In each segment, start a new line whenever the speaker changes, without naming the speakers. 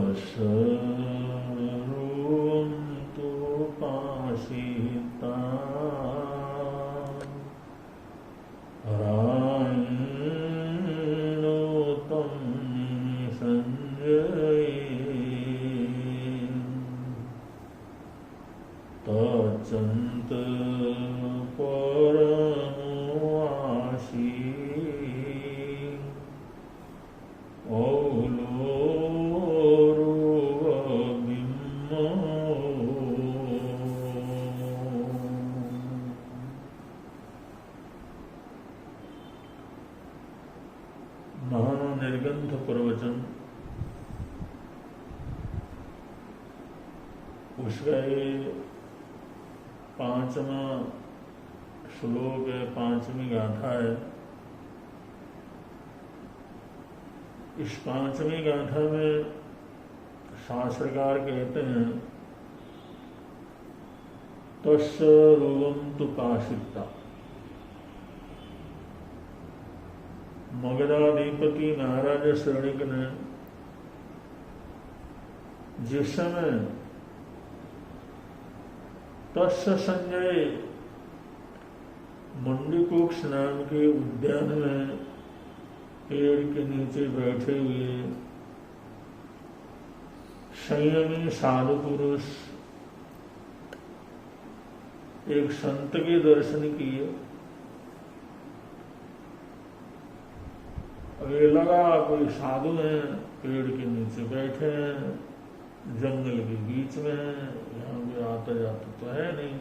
तस्रून्तु पाशिता रायणोतं संजये तच्चन्त परमवासी महानिर्गंध प्रवचन उसका ये 5वां श्लोक है, 5वीं गाथा है। इस 5वीं गाथा में शास्त्रकार कहते हैं तस्य रूपम तु पाशिता। मगधाधिपति महाराज श्रेणिक ने जिस समय तस्य संजय मंडीकोक्ष नाम के उद्यान में पेड़ के नीचे बैठे हुए संयमी साधु पुरुष एक संत के दर्शन किए। अब ये लगा कोई साधु हैं, पेड़ के नीचे बैठे हैं, जंगल के बीच में हैं, यहाँ पे आता जाता तो है नहीं,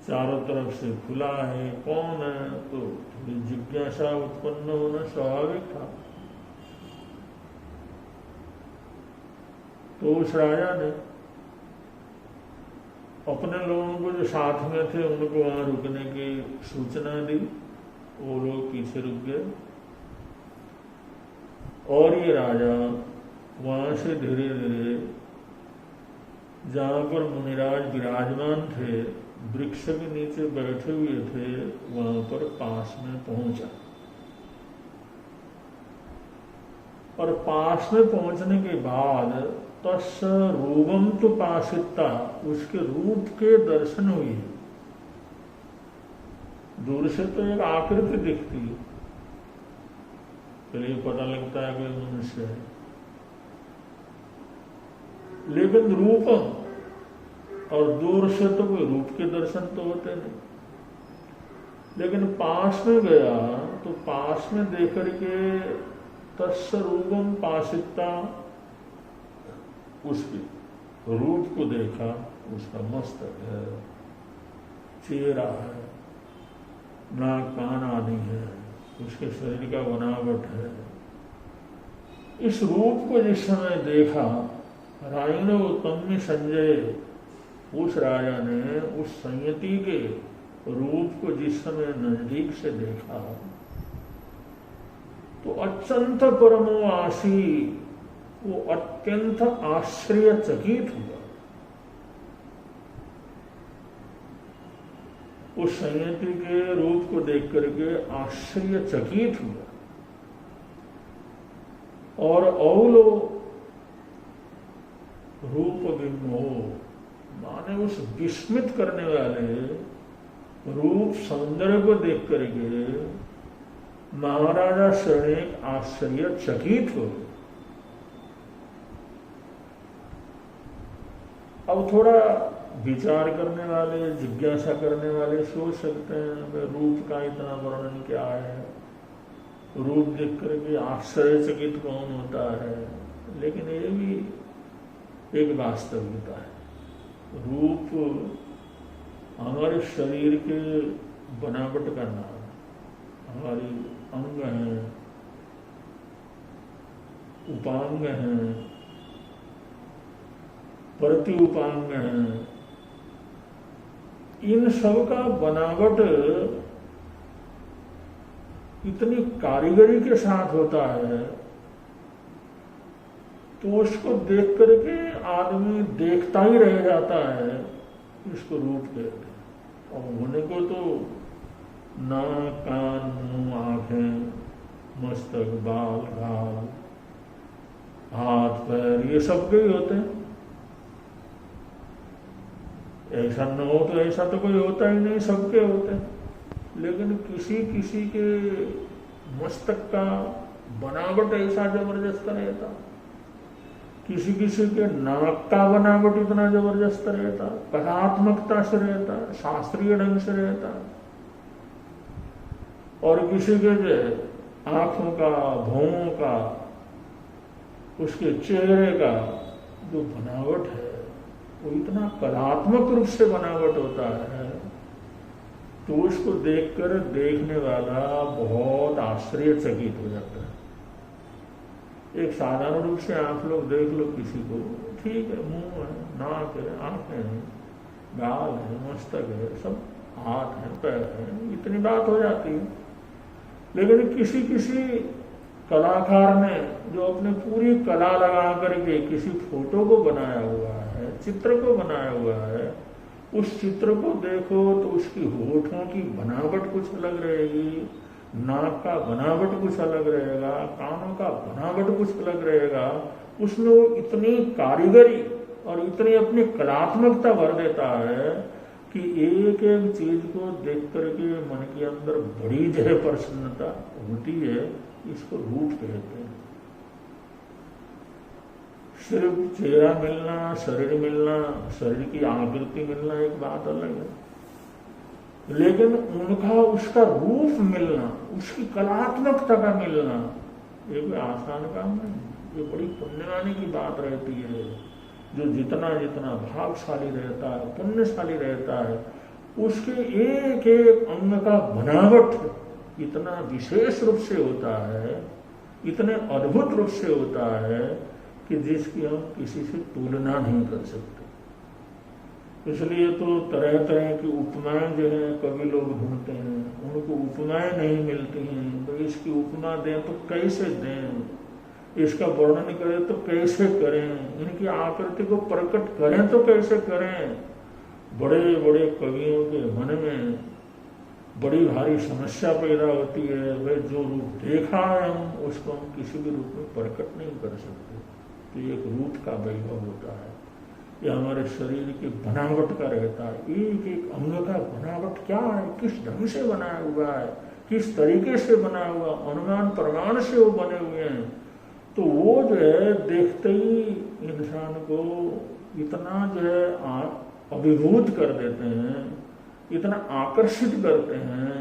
चारों तरफ से खुला है, कौन है? तो थोड़ी जिज्ञासा उत्पन्न होना स्वाभाविक था। तो उस राजा ने अपने लोगों को जो साथ में थे उनको वहां रुकने की सूचना दी। वो लोग पीछे रुक गए और ये राजा वहां से धीरे धीरे जहां पर मुनिराज विराजमान थे, वृक्ष के नीचे बैठे हुए थे, वहां पर पास में पहुंचा। और पास में पहुंचने के बाद तस्य रूपम तु पाशिता, उसके रूप के दर्शन हुए। दूर से तो एक आकृति दिखती है, चलिए पता लगता है कोई मनुष्य है, लेकिन रूपम, और दूर से तो कोई रूप के दर्शन तो होते नहीं। लेकिन पास में गया तो पास में देकर के तस्य रूपम पाशिता, उसके रूप को देखा। उसका मस्तक है, चेहरा है, नाक कान आदि है, उसके शरीर का बनावट है। इस रूप को जिस समय देखा, रायणो तम्य संजय, उस राजा ने उस संयति के रूप को जिस समय नजदीक से देखा तो अत्यंत परमवासी, वो अत्यंत आश्चर्यचकित हुआ। उस संयति के रूप को देख करके आश्चर्यचकित हुआ। और औलो रूप विमोह, माने उस विस्मित करने वाले रूप सौंदर्य को देख करके महाराजा शरणिक आश्चर्यचकित हो। अब थोड़ा विचार करने वाले, जिज्ञासा करने वाले सोच सकते हैं रूप का इतना वर्णन क्या है, रूप देख करके आश्चर्यचकित कौन होता है। लेकिन ये भी एक वास्तविकता है। रूप हमारे शरीर के बनावट का नाम, हमारी अंग हैं, उपांग हैं, प्रति उपांग हैं, इन सब का बनावट इतनी कारीगरी के साथ होता है तो उसको देख करके आदमी देखता ही रह जाता है। इसको रूप कहते हैं। और होने को तो नाक कान मुंह आंखें मस्तक बाल घाल हाथ हाथ पैर ये सबके ही होते हैं। ऐसा न हो तो ऐसा तो कोई होता ही नहीं, सबके होते हैं। लेकिन किसी किसी के मस्तक का बनावट ऐसा जबरदस्त रहता, किसी किसी के नाक का बनावट इतना जबरदस्त रहता, कलात्मकता से रहता, शास्त्रीय ढंग से रहता, और किसी के जो आंखों का, भौहों का, उसके चेहरे का जो बनावट है वो इतना कलात्मक रूप से बनावट होता है, तो उसको देखकर देखने वाला बहुत आश्चर्यचकित हो जाता है। एक साधारण रूप से आप लोग देख लो किसी को, ठीक है, मुंह है, नाक है, आंखें हैं, गाल है, मस्तक है, सब हाथ है, पैर है, इतनी बात हो जाती है। लेकिन किसी किसी कलाकार ने जो अपने पूरी कला लगा करके किसी फोटो को बनाया हुआ है, चित्र को बनाया हुआ है, उस चित्र को देखो तो उसकी होठों की बनावट कुछ अलग रहेगी, नाक का बनावट कुछ अलग रहेगा, कानों का बनावट कुछ अलग रहेगा। उसमें वो इतनी कारीगरी और इतनी अपनी कलात्मकता भर देता है कि एक एक चीज को देख करके मन के अंदर बड़ी जो है प्रसन्नता होती है। इसको रूप कहते हैं। सिर्फ चेहरा मिलना, शरीर मिलना, शरीर की आकृति मिलना एक बात अलग है, लेकिन उनका उसका रूप मिलना, उसकी कलात्मकता का मिलना, ये कोई आसान काम नहीं। ये बड़ी पुण्यवानी की बात रहती है। जो जितना जितना भागशाली रहता है, पुण्यशाली रहता है, उसके एक एक अंग का बनावट इतना विशेष रूप से होता है, इतने अद्भुत रूप से होता है कि जिसकी हम किसी से तुलना नहीं कर सकते। इसलिए तो तरह तरह की उपमाएं जो है कवि लोग ढूंढते हैं, उनको उपमाएं नहीं मिलती हैं। तो इसकी उपमा दें तो कैसे दें, इसका वर्णन करें तो कैसे करें, इनकी आकृति को प्रकट करें तो कैसे करें। बड़े बड़े कवियों के मन में बड़ी भारी समस्या पैदा होती है। वह जो रूप देखा है हम उसको हम किसी भी रूप में प्रकट नहीं कर सकते। तो एक रूप का वैभव होता है, यह हमारे शरीर की बनावट का रहता है। एक एक अंग का बनावट क्या है, किस ढंग से बनाया हुआ है, किस तरीके से बना हुआ, अनुमान प्रमाण से वो बने हुए हैं। तो वो जो है देखते ही इंसान को इतना जो है अभिभूत कर देते हैं, इतना आकर्षित करते हैं,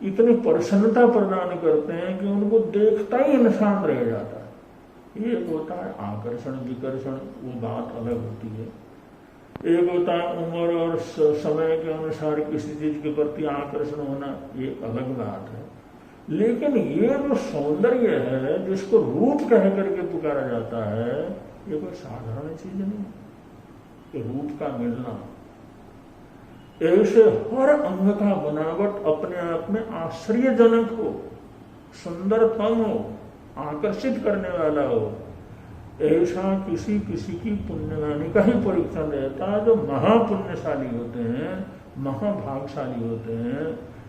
इतनी प्रसन्नता प्रदान करते हैं कि उनको देखता ही इंसान रह जाता है। एक होता है आकर्षण विकर्षण, वो बात अलग होती है। एक होता है उम्र और समय के अनुसार किसी चीज के प्रति आकर्षण होना, ये अलग बात है। लेकिन ये जो सौंदर्य है जिसको रूप कह करके पुकारा जाता है, ये कोई साधारण चीज नहीं। ये रूप का मिलना, ऐसे हर अंग का बनावट अपने आप में आश्चर्यजनक हो, सुंदरतम हो, आकर्षित करने वाला हो, ऐसा किसी किसी की पुण्यवानी का ही परीक्षण रहता है। जो महापुण्यशाली होते हैं, महाभागशाली होते हैं,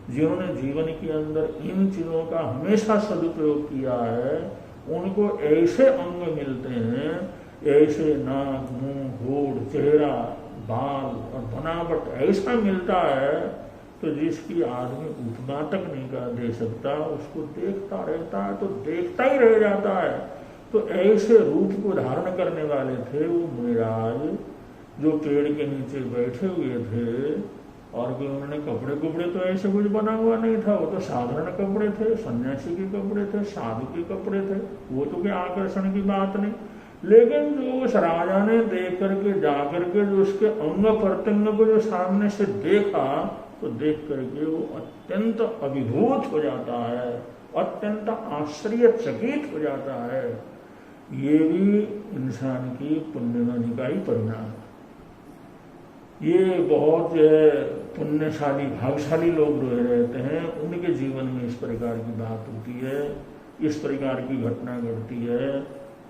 जिन्होंने जीवन के अंदर इन चीजों का हमेशा सदुपयोग किया है, उनको ऐसे अंग मिलते हैं, ऐसे नाक, मुंह, होठ, चेहरा, बाल और बनावट ऐसा मिलता है तो जिसकी आदमी उपमा तक नहीं कर दे सकता। उसको देखता रहता है तो देखता ही रह जाता है। तो ऐसे रूप को धारण करने वाले थे वो मुनिराज, जो पेड़ के नीचे बैठे हुए थे। और कि उन्होंने कपड़े तो ऐसे कुछ बना हुआ नहीं था, वो तो साधारण कपड़े थे, सन्यासी के कपड़े थे, साधु के कपड़े थे, वो तो क्या आकर्षण की बात नहीं। लेकिन जो उस राजा ने देख करके जाकर के जो उसके अंग प्रत्यंग को जो सामने से देखा, तो देख करके वो अत्यंत अभिभूत हो जाता है, अत्यंत आश्चर्यचकित हो जाता है। ये भी इंसान की पुण्यवानी का ही परिणाम है। ये बहुत पुण्यशाली भागशाली लोग रहते हैं, उनके जीवन में इस प्रकार की बात होती है, इस प्रकार की घटना घटती है।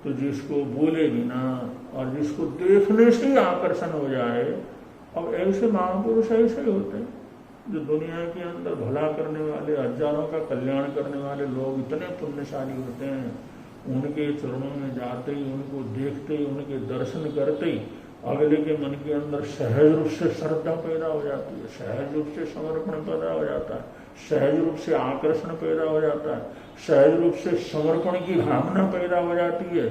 तो जिसको बोले बिना और जिसको देखने से ही आकर्षण हो जाए। अब ऐसे महापुरुष ऐसे ही होते हैं जो दुनिया के अंदर भला करने वाले, हजारों का कल्याण करने वाले लोग इतने पुण्यशाली होते हैं, उनके चरणों में जाते ही, उनको देखते ही, उनके दर्शन करते ही अगले के मन के अंदर सहज रूप से श्रद्धा पैदा हो जाती है, सहज रूप से समर्पण पैदा हो जाता है, सहज रूप से आकर्षण पैदा हो जाता है, सहज रूप से समर्पण की भावना पैदा हो जाती है।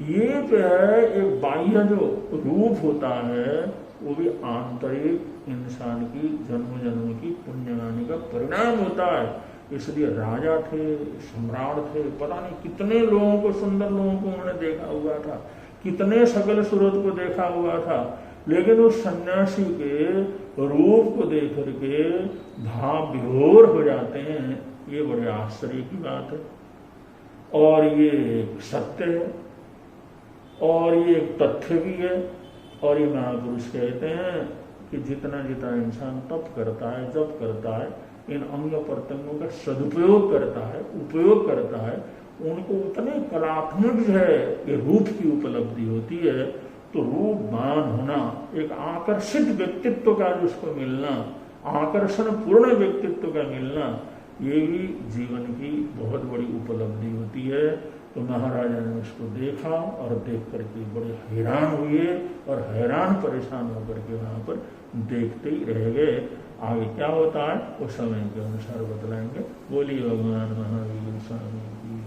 ये जो है एक बाह्य जो रूप होता है वो भी आंतरिक इंसान की जन्म जन्म की पुण्यगानी का परिणाम होता है। इसलिए राजा थे, सम्राट थे, पता नहीं कितने लोगों को, सुंदर लोगों को उन्होंने देखा हुआ था, कितने सकल सूरत को देखा हुआ था, लेकिन उस सन्यासी के रूप को देख करके भाव विभोर हो जाते हैं। ये बड़े आश्चर्य की बात है और ये सत्य है और ये एक तथ्य भी है। और ये महापुरुष कहते हैं कि जितना जितना इंसान तप करता है, जप करता है, इन अंग प्रत्यंगों का सदुपयोग करता है, उपयोग करता है, उनको उतने कलात्मक जो है ये रूप की उपलब्धि होती है। तो रूपवान होना, एक आकर्षित व्यक्तित्व का जिसको मिलना, आकर्षण पूर्ण व्यक्तित्व का मिलना, ये भी जीवन की बहुत बड़ी उपलब्धि होती है। तो महाराजा ने उसको देखा और देख करके बड़े हैरान हुए और हैरान परेशान होकर के वहां पर देखते ही रह गए। आगे क्या होता है वो समय के अनुसार बतलाएंगे। बोलिए भगवान महावीर स्वामी की।